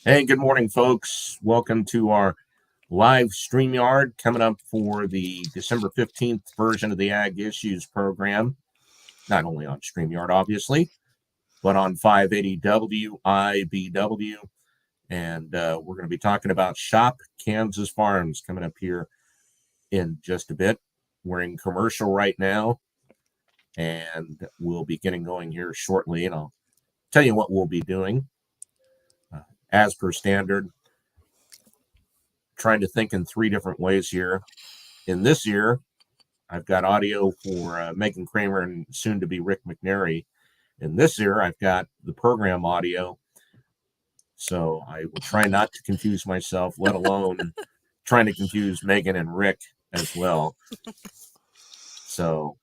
Hey, good morning, folks. Welcome to our live StreamYard coming up for the December 15th version of the Ag Issues program. Not only on StreamYard, obviously, but on 580 WIBW. And we're going to be talking about Shop Kansas Farms coming up here in just a bit. We're in commercial right now, and we'll be getting going here shortly. And I'll tell you what we'll be doing. As per standard, trying to think in three different ways here. In this year, I've got audio for Meagan Cramer and soon to be Rick McNary. In this year, I've got the program audio. So I will try not to confuse myself, let alone trying to confuse Meagan and Rick as well. So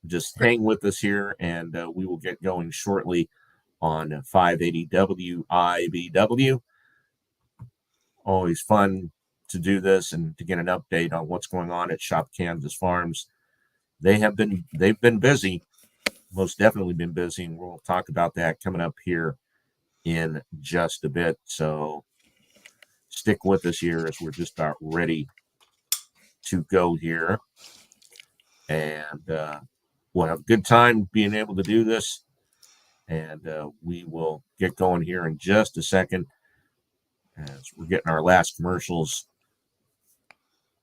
just hang with us here, and we will get going shortly on 580 WIBW. Always fun to do this and to get an update on what's going on at Shop Kansas Farms. They've been busy, most definitely been busy, and we'll talk about that coming up here in just a bit. So stick with us here as we're just about ready to go here, and we'll have a good time being able to do this, and we will get going here in just a second as we're getting our last commercials.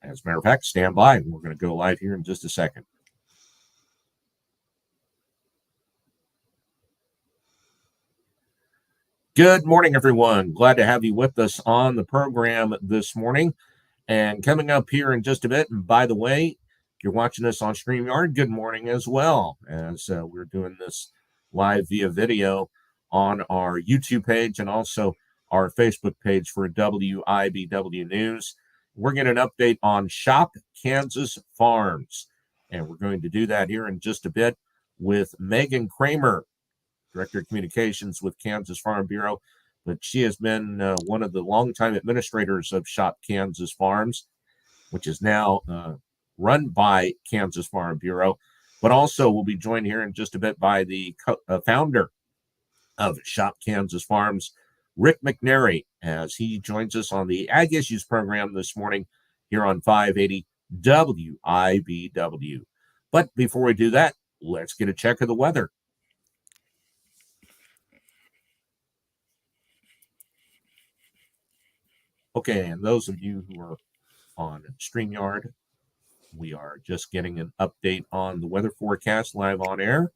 As a matter of fact, stand by. We're going to go live here in just a second. Good morning, everyone. Glad to have you with us on the program this morning. And coming up here in just a bit, and by the way, if you're watching us on StreamYard, good morning as well, as we're doing this live via video on our YouTube page and also our Facebook page for WIBW News. We're getting an update on Shop Kansas Farms, and we're going to do that here in just a bit with Meagan Cramer, Director of Communications with Kansas Farm Bureau, but she has been one of the longtime administrators of Shop Kansas Farms, which is now run by Kansas Farm Bureau, but also will be joined here in just a bit by the founder of Shop Kansas Farms, Rick McNary, as he joins us on the Ag Issues program this morning here on 580 WIBW. But before we do that, let's get a check of the weather. Okay, and those of you who are on StreamYard, we are just getting an update on the weather forecast live on air.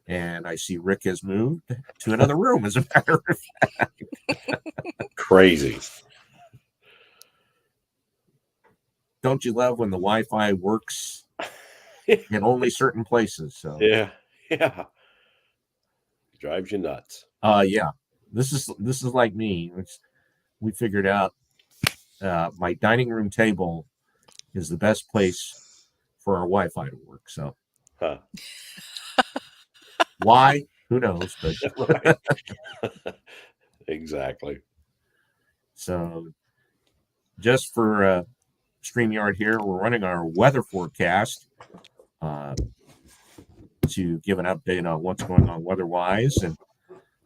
And I see Rick has moved to another room, as a matter of fact. Crazy. Don't you love when the Wi-Fi works in only certain places? So Yeah. Drives you nuts. Yeah. This is like me. We figured out my dining room table is the best place for our Wi-Fi to work. So why? Who knows? But Exactly. So just for StreamYard here, we're running our weather forecast to give an update on what's going on weather-wise. And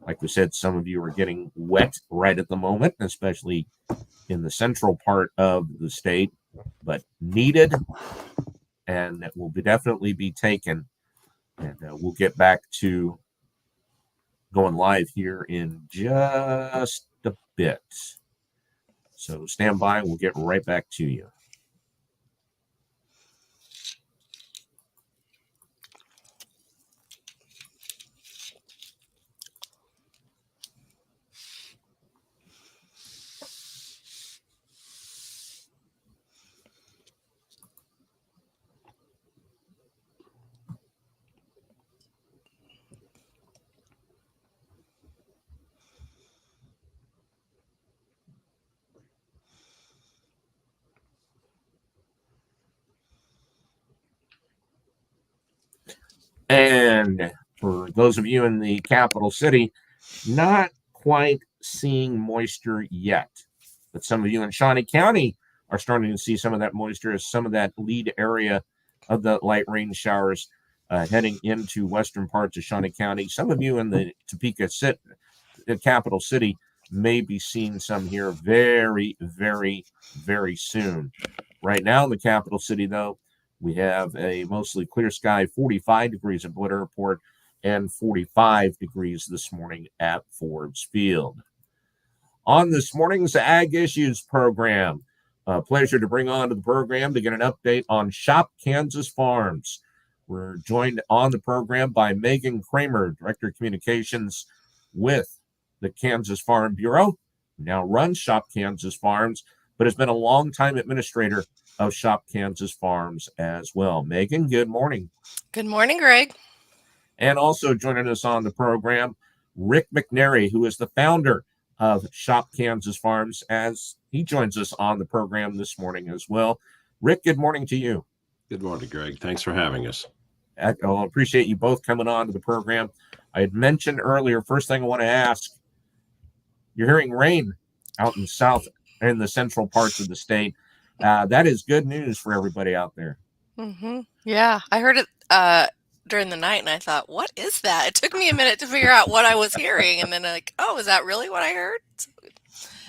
like we said, some of you are getting wet right at the moment, especially in the central part of the state, but needed, and that will definitely be taken. And we'll get back to going live here in just a bit. So stand by. We'll get right back to you. And for those of you in the capital city, not quite seeing moisture yet. But some of you in Shawnee County are starting to see some of that moisture as some of that lead area of the light rain showers heading into western parts of Shawnee County. Some of you in the Topeka capital city may be seeing some here very, very, very soon. Right now in the capital city, though, we have a mostly clear sky, 45 degrees at Blair Airport and 45 degrees this morning at Forbes Field. On this morning's Ag Issues program, a pleasure to bring on to the program to get an update on Shop Kansas Farms. We're joined on the program by Meagan Cramer, Director of Communications with the Kansas Farm Bureau, who now runs Shop Kansas Farms, but has been a longtime administrator of Shop Kansas Farms as well. Meagan, good morning. Good morning, Greg. And also joining us on the program, Rick McNary, who is the founder of Shop Kansas Farms, as he joins us on the program this morning as well. Rick, good morning to you. Good morning, Greg. Thanks for having us. I appreciate you both coming on to the program. I had mentioned earlier, first thing I want to ask, you're hearing rain out in the central parts of the state. That is good news for everybody out there. Mm-hmm. Yeah, I heard it during the night, and I thought, what is that? It took me a minute to figure out what I was hearing, and then is that really what I heard?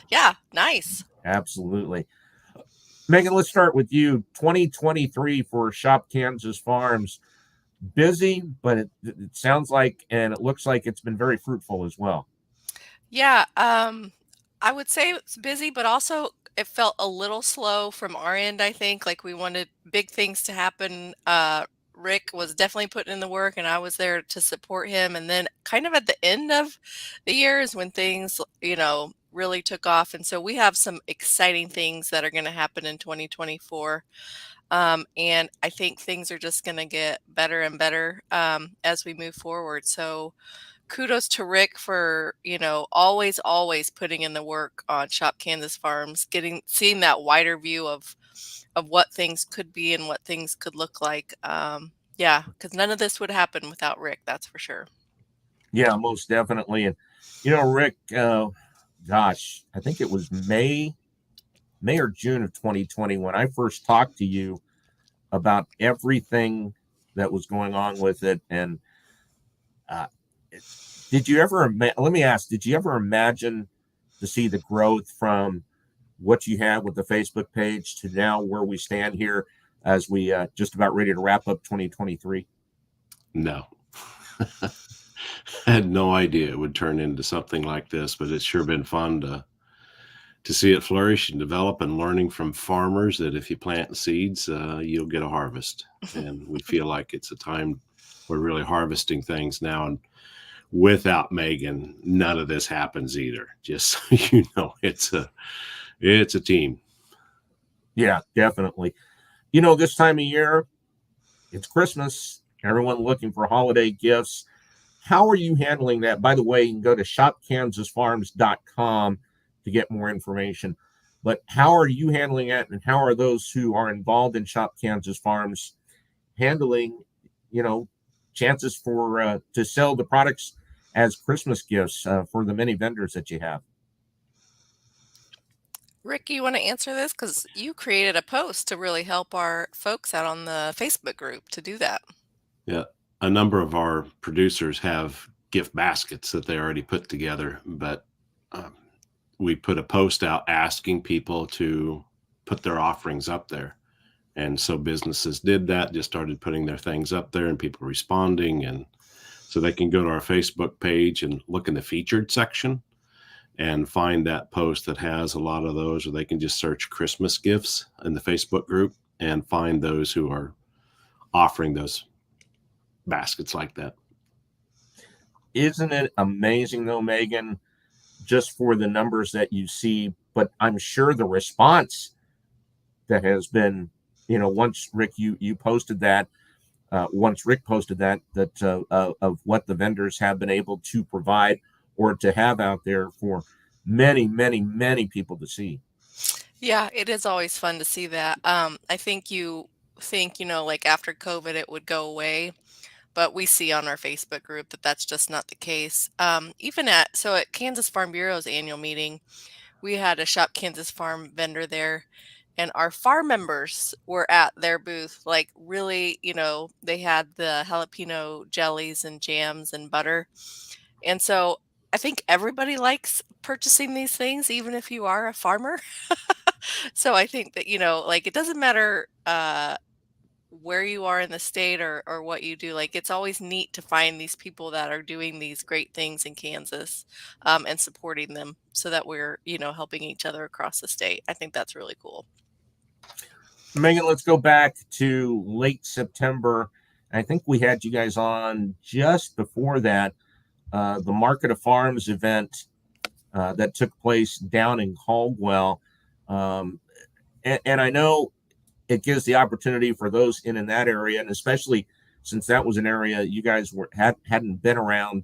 Yeah, nice. Absolutely. Meagan, let's start with you. 2023 for Shop Kansas Farms. Busy, but it sounds like, and it looks like it's been very fruitful as well. Yeah, I would say it's busy, but also it felt a little slow from our end, I think. Like we wanted big things to happen. Rick was definitely putting in the work, and I was there to support him. And then kind of at the end of the year is when things, really took off. And so we have some exciting things that are going to happen in 2024. And I think things are just going to get better and better as we move forward. So kudos to Rick for, always putting in the work on Shop Kansas Farms, seeing that wider view of what things could be and what things could look like. Yeah, because none of this would happen without Rick, that's for sure. Yeah, most definitely. And Rick, gosh, I think it was May or June of 2020 when I first talked to you about everything that was going on with it. And did you ever imagine to see the growth from what you had with the Facebook page to now where we stand here as we just about ready to wrap up 2023? No. I had no idea it would turn into something like this, but it's sure been fun to see it flourish and develop, and learning from farmers that if you plant seeds, you'll get a harvest. And we feel like it's a time we're really harvesting things now. And without Meagan, none of this happens either. Just so you know, it's a team. Yeah, definitely. This time of year, it's Christmas. Everyone looking for holiday gifts. How are you handling that? By the way, you can go to shopkansasfarms.com to get more information. But how are you handling it, and how are those who are involved in Shop Kansas Farms handling, chances for to sell the products as Christmas gifts for the many vendors that you have? Rick, you want to answer this? Because you created a post to really help our folks out on the Facebook group to do that. Yeah. A number of our producers have gift baskets that they already put together, but we put a post out asking people to put their offerings up there. And so businesses did that, just started putting their things up there, and people responding. And so they can go to our Facebook page and look in the featured section and find that post that has a lot of those, or they can just search Christmas gifts in the Facebook group and find those who are offering those baskets like that. Isn't it amazing though, Meagan, just for the numbers that you see, but I'm sure the response that has been, once Rick, you posted that, once Rick posted that of what the vendors have been able to provide or to have out there for many, many, many people to see. Yeah, it is always fun to see that. I think you think, like after COVID, it would go away, but we see on our Facebook group that that's just not the case. Even at Kansas Farm Bureau's annual meeting, we had a Shop Kansas Farm vendor there, and our farm members were at their booth. Like really, they had the jalapeno jellies and jams and butter. And so I think everybody likes purchasing these things, even if you are a farmer. So I think that, like it doesn't matter where you are in the state or what you do. Like it's always neat to find these people that are doing these great things in Kansas, and supporting them so that we're, helping each other across the state. I think that's really cool. Megan, let's go back to late September. I think we had you guys on just before that, the Market of Farms event that took place down in Caldwell. Um, and I know it gives the opportunity for those in that area, and especially since that was an area you guys hadn't been around,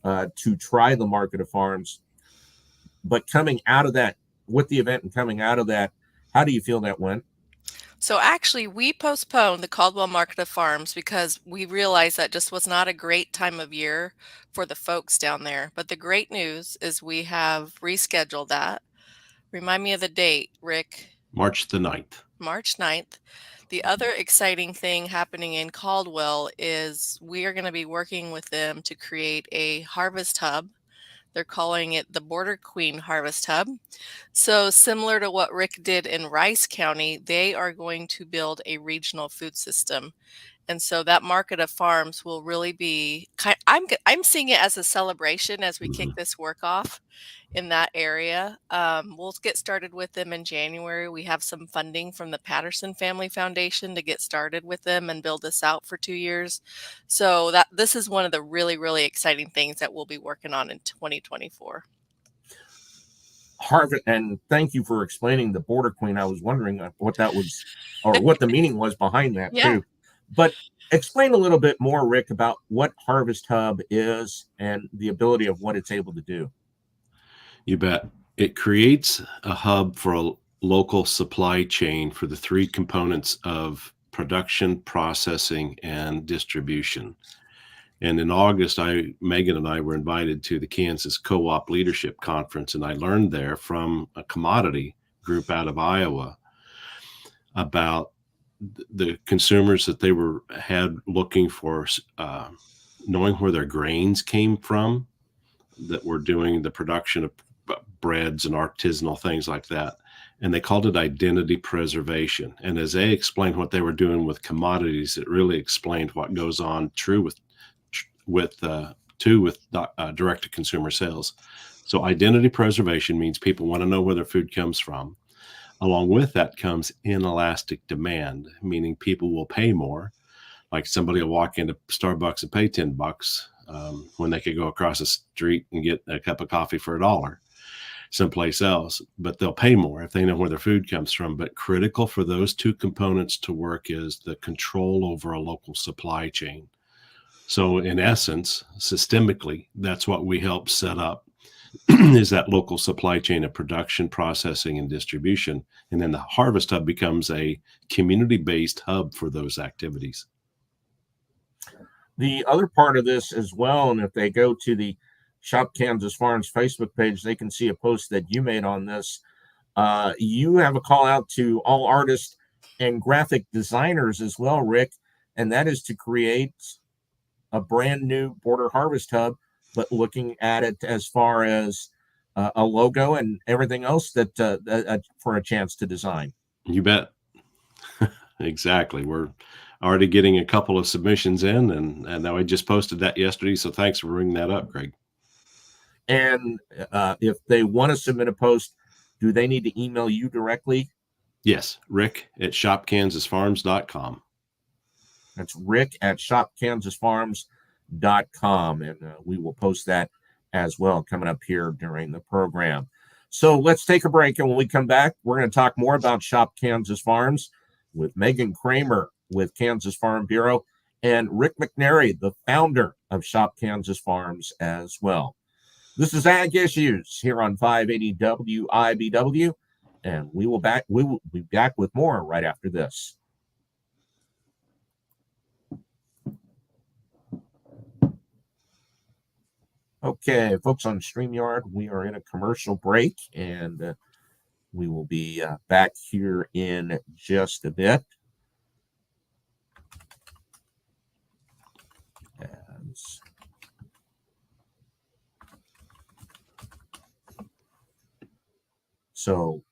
to try the Market of Farms. But coming out of that, with the event and coming out of that, how do you feel that went? So actually, we postponed the Caldwell Market of Farms because we realized that just was not a great time of year for the folks down there. But the great news is we have rescheduled that. Remind me of the date, Rick. March the 9th. March 9th. The other exciting thing happening in Caldwell is we are going to be working with them to create a harvest hub. They're calling it the Border Queen Harvest Hub. So, similar to what Rick did in Rice County, they are going to build a regional food system. And so that Market of Farms will really be I'm seeing it as a celebration as we kick Mhm. this work off in that area. We'll get started with them in January. We have some funding from the Patterson Family Foundation to get started with them and build this out for 2 years. So that this is one of the really, really exciting things that we'll be working on in 2024. Harvard, and thank you for explaining the Border Queen. I was wondering what that was, or what the meaning was behind that Yeah. too. But explain a little bit more, Rick, about what Harvest Hub is and the ability of what it's able to do. You bet. It creates a hub for a local supply chain for the three components of production, processing, and distribution. And in August, Megan and I were invited to the Kansas Co-op Leadership Conference, and I learned there from a commodity group out of Iowa about the consumers that they had looking for, knowing where their grains came from, that were doing the production of breads and artisanal things like that. And they called it identity preservation. And as they explained what they were doing with commodities, it really explained what goes on with direct to consumer sales. So identity preservation means people want to know where their food comes from. Along with that comes inelastic demand, meaning people will pay more. Like somebody will walk into Starbucks and pay $10 when they could go across the street and get a cup of coffee for $1 someplace else, but they'll pay more if they know where their food comes from. But critical for those two components to work is the control over a local supply chain. So in essence, systemically, that's what we help set up is that local supply chain of production, processing, and distribution. And then the Harvest Hub becomes a community-based hub for those activities. The other part of this as well, and if they go to the Shop Kansas Farms Facebook page, they can see a post that you made on this. You have a call out to all artists and graphic designers as well, Rick, and that is to create a brand new Border Harvest Hub, but looking at it as far as a logo and everything else that for a chance to design. You bet. Exactly. We're already getting a couple of submissions in, and now I just posted that yesterday. So thanks for bringing that up, Greg. And if they want to submit a post, do they need to email you directly? Yes, Rick at shopkansasfarms.com. That's Rick at shopkansasfarms.com. And we will post that as well coming up here during the program. So let's take a break. And when we come back, we're going to talk more about Shop Kansas Farms with Meagan Cramer with Kansas Farm Bureau and Rick McNary, the founder of Shop Kansas Farms as well. This is Ag Issues here on 580 WIBW, and we will be back with more right after this. Okay, folks on StreamYard, we are in a commercial break, and we will be back here in just a bit. So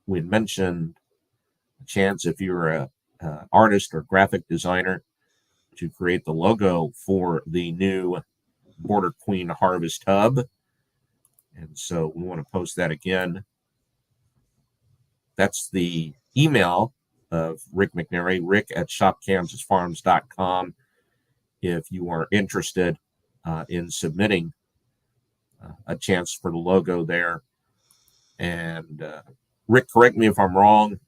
we had mentioned a chance if you're a artist or graphic designer to create the logo for the new Border Queen Harvest Hub. And so we want to post that again. That's the email of Rick McNary, rick@shopkansasfarms.com, if you are interested in submitting a chance for the logo there. And Rick, correct me if I'm wrong,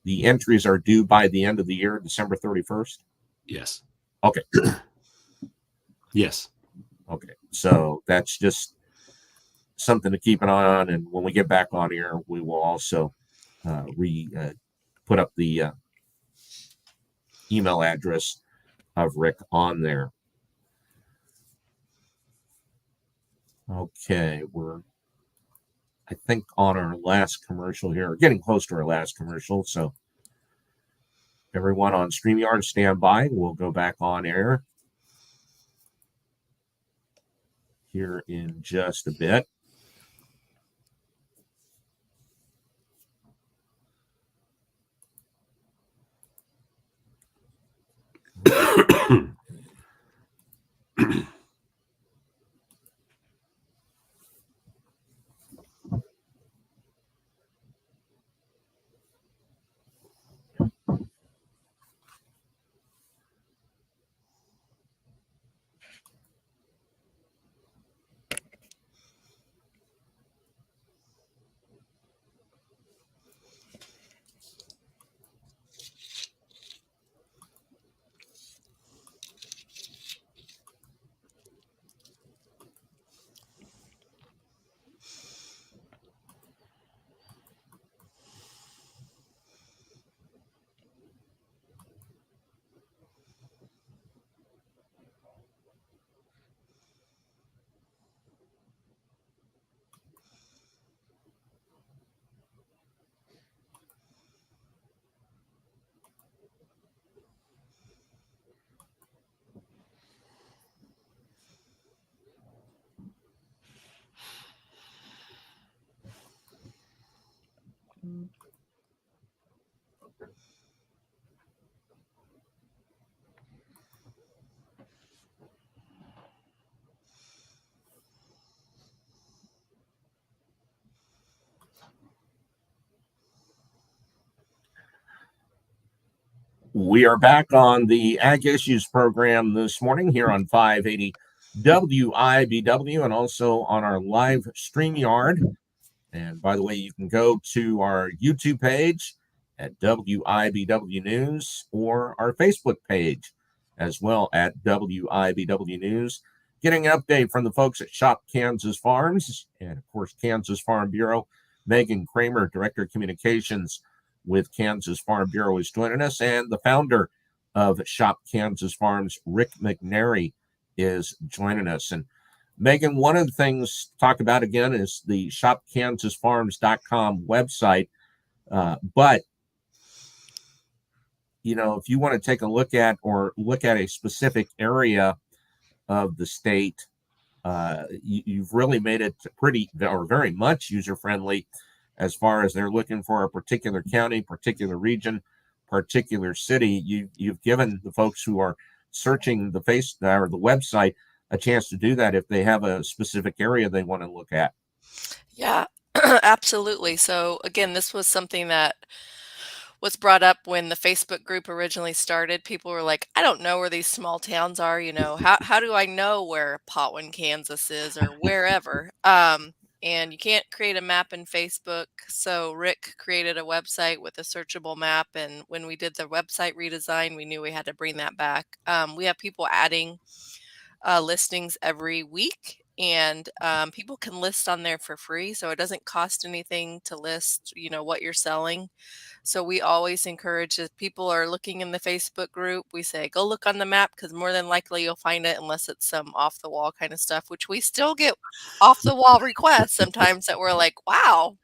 the entries are due by the end of the year, December 31st? Yes. Okay. Yes. Okay. So that's just something to keep an eye on. And when we get back on here, we will also put up the email address of Rick on there. Okay, we're, I think, on our last commercial here, getting close to our last commercial. So everyone on StreamYard, stand by. We'll go back on air here in just a bit. We are back on the Ag Issues program this morning here on 580 WIBW and also on our live StreamYard. And by the way, you can go to our YouTube page at WIBW News or our Facebook page as well at WIBW News. Getting an update from the folks at Shop Kansas Farms and, of course, Kansas Farm Bureau. Meagan Cramer, Director of Communications with Kansas Farm Bureau, is joining us, and the founder of Shop Kansas Farms, Rick McNary, is joining us. And Meagan, one of the things to talk about again is the shopkansasfarms.com website. But, you know, if you want to take a look at a specific area of the state, you've really made it pretty or very much user-friendly as far as they're looking for a particular county, particular region, particular city. You've given the folks who are searching the website a chance to do that if they have a specific area they want to look at. Yeah, absolutely. So again, this was something that was brought up when the Facebook group originally started. People were like, I don't know where these small towns are. You know, how do I know where Potwin, Kansas is or wherever? And you can't create a map in Facebook. So Rick created a website with a searchable map. And when we did the website redesign, we knew we had to bring that back. We have people adding listings every week, and people can list on there for free. So it doesn't cost anything to list, you know, what you're selling. So we always encourage, if people are looking in the Facebook group, we say, go look on the map because more than likely you'll find it, unless it's some off the wall kind of stuff, which we still get off the wall requests sometimes that we're like, wow,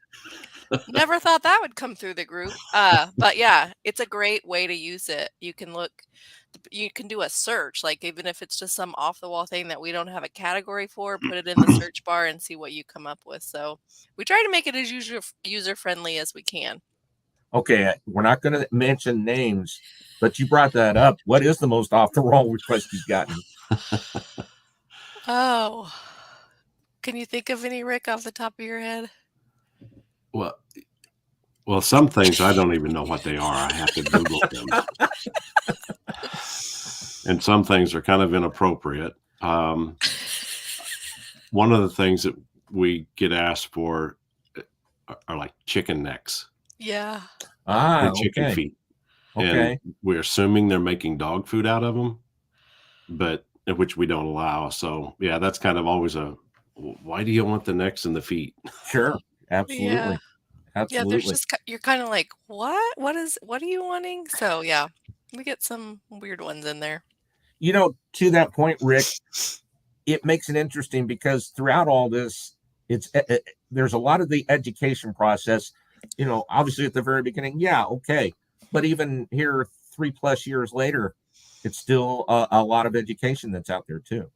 never thought that would come through the group. But yeah, it's a great way to use it. You can look you can do a search, like even if it's just some off the wall thing that we don't have a category for, put it in the search bar and see what you come up with. So we try to make it as user friendly as we can. Okay, we're not going to mention names, but you brought that up. What is the most off the wall request you've gotten? Oh, can you think of any, Rick, off the top of your head? Well, some things I don't even know what they are. I have to Google them. And some things are kind of inappropriate. One of the things that we get asked for are like chicken necks. Yeah. Or chicken Okay. feet. Okay. And we're assuming they're making dog food out of them, but which we don't allow. So yeah, that's kind of always why do you want the necks and the feet? Sure. Absolutely. Yeah. Yeah, there's Absolutely. just you're kind of like, what? What are you wanting? So yeah, we get some weird ones in there. You know, to that point, Rick, it makes it interesting because throughout all this, there's a lot of the education process. You know, obviously at the very beginning, yeah, okay, but even here, 3+ years later, it's still a lot of education that's out there too.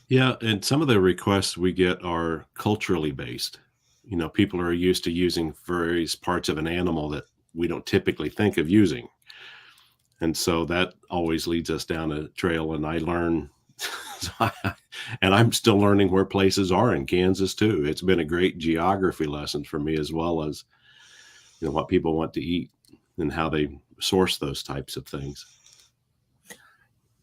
Yeah, and some of the requests we get are culturally based. You know, people are used to using various parts of an animal that we don't typically think of using. And so that always leads us down a trail, and I learn and I'm still learning where places are in Kansas too. It's been a great geography lesson for me, as well as, you know, what people want to eat and how they source those types of things.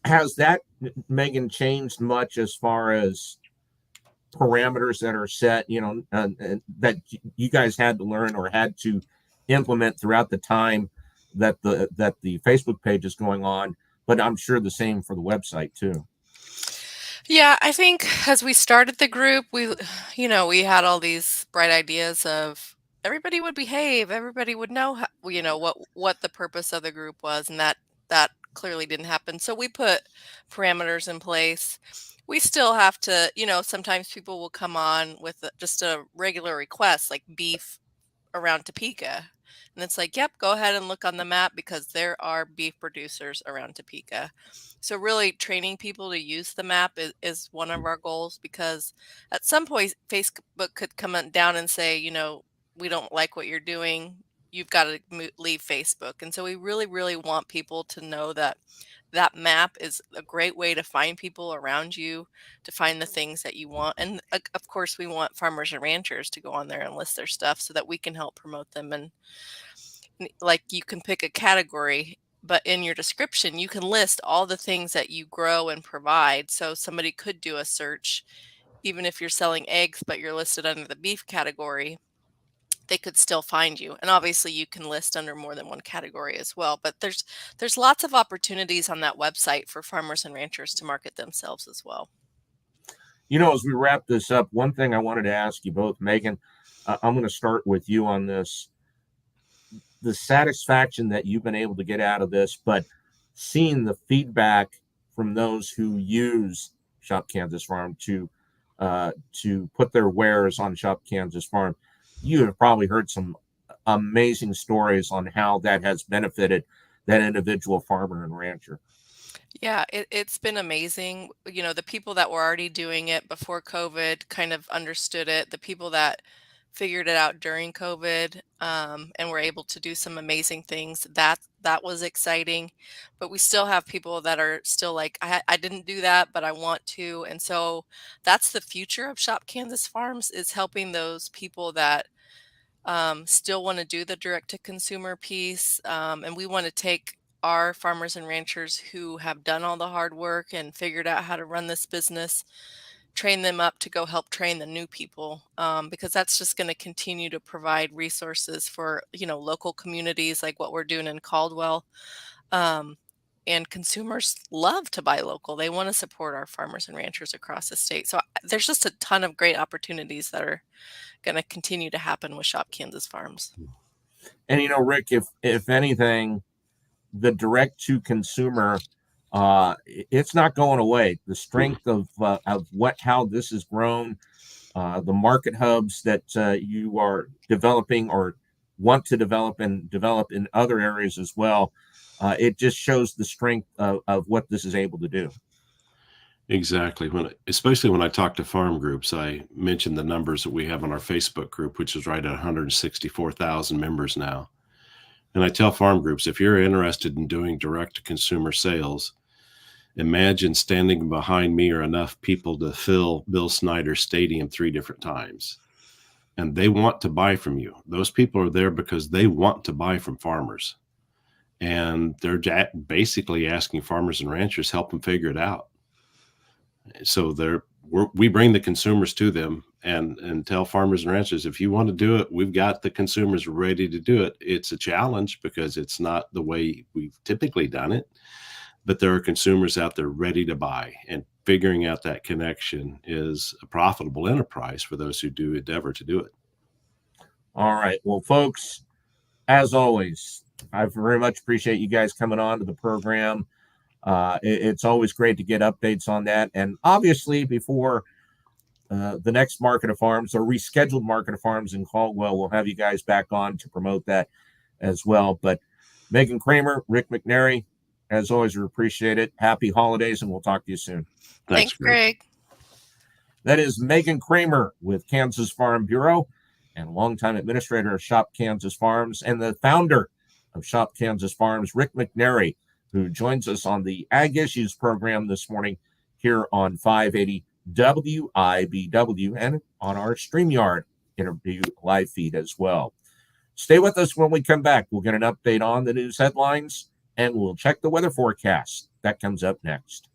Has that, Megan, changed much as far as parameters that are set, you know, that you guys had to learn or had to implement throughout the time that the Facebook page is going on, but I'm sure the same for the website too. Yeah, I think as we started the group, we had all these bright ideas of everybody would behave, everybody would know how, what the purpose of the group was, and that clearly didn't happen. So we put parameters in place. We still have to, sometimes people will come on with just a regular request like beef around Topeka. And it's like, yep, go ahead and look on the map because there are beef producers around Topeka. So really training people to use the map is one of our goals, because at some point Facebook could come down and say, we don't like what you're doing. You've got to leave Facebook. And so we really, really want people to know that that map is a great way to find people around you, to find the things that you want. And of course, we want farmers and ranchers to go on there and list their stuff so that we can help promote them. And like, you can pick a category, but in your description, you can list all the things that you grow and provide. So somebody could do a search, even if you're selling eggs, but you're listed under the beef category, they could still find you. And obviously you can list under more than one category as well. But there's lots of opportunities on that website for farmers and ranchers to market themselves as well. You know, as we wrap this up, one thing I wanted to ask you both, Megan, I'm going to start with you on this. The satisfaction that you've been able to get out of this, but seeing the feedback from those who use Shop Kansas Farm to put their wares on Shop Kansas Farm, you have probably heard some amazing stories on how that has benefited that individual farmer and rancher. Yeah, it's been amazing. The people that were already doing it before COVID kind of understood it. The people that figured it out during COVID, and were able to do some amazing things, that was exciting. But we still have people that are still like, I didn't do that, but I want to. And so that's the future of Shop Kansas Farms, is helping those people that still want to do the direct to consumer piece. And we want to take our farmers and ranchers who have done all the hard work and figured out how to run this business, train them up to go help train the new people, because that's just going to continue to provide resources for local communities like what we're doing in Caldwell. Um, and consumers love to buy local. They want to support our farmers and ranchers across the state. So there's just a ton of great opportunities that are going to continue to happen with Shop Kansas Farms. And Rick, if anything, the direct to consumer, it's not going away. The strength of how this has grown, the market hubs that you are developing or want to develop in other areas as well. It just shows the strength of what this is able to do. Exactly. Especially when I talk to farm groups, I mention the numbers that we have on our Facebook group, which is right at 164,000 members now. And I tell farm groups, if you're interested in doing direct to consumer sales, imagine standing behind me or enough people to fill Bill Snyder Stadium 3 different times. And they want to buy from you. Those people are there because they want to buy from farmers. And they're basically asking farmers and ranchers help them figure it out. So we bring the consumers to them and tell farmers and ranchers, if you want to do it, we've got the consumers ready to do it. It's a challenge because it's not the way we've typically done it, but there are consumers out there ready to buy, and figuring out that connection is a profitable enterprise for those who do endeavor to do it. All right. Well, folks, as always, I very much appreciate you guys coming on to the program. It's always great to get updates on that. And obviously, before the next Market of Farms or rescheduled Market of Farms in Caldwell, we'll have you guys back on to promote that as well. But Meagan Cramer, Rick McNary, as always, we appreciate it. Happy holidays, and we'll talk to you soon. Thanks, Greg. That is Meagan Cramer with Kansas Farm Bureau and longtime administrator of Shop Kansas Farms, and the founder of Shop Kansas Farms, Rick McNary, who joins us on the Ag Issues program this morning here on 580 WIBW and on our StreamYard interview live feed as well. Stay with us when we come back. We'll get an update on the news headlines, and we'll check the weather forecast. That comes up next.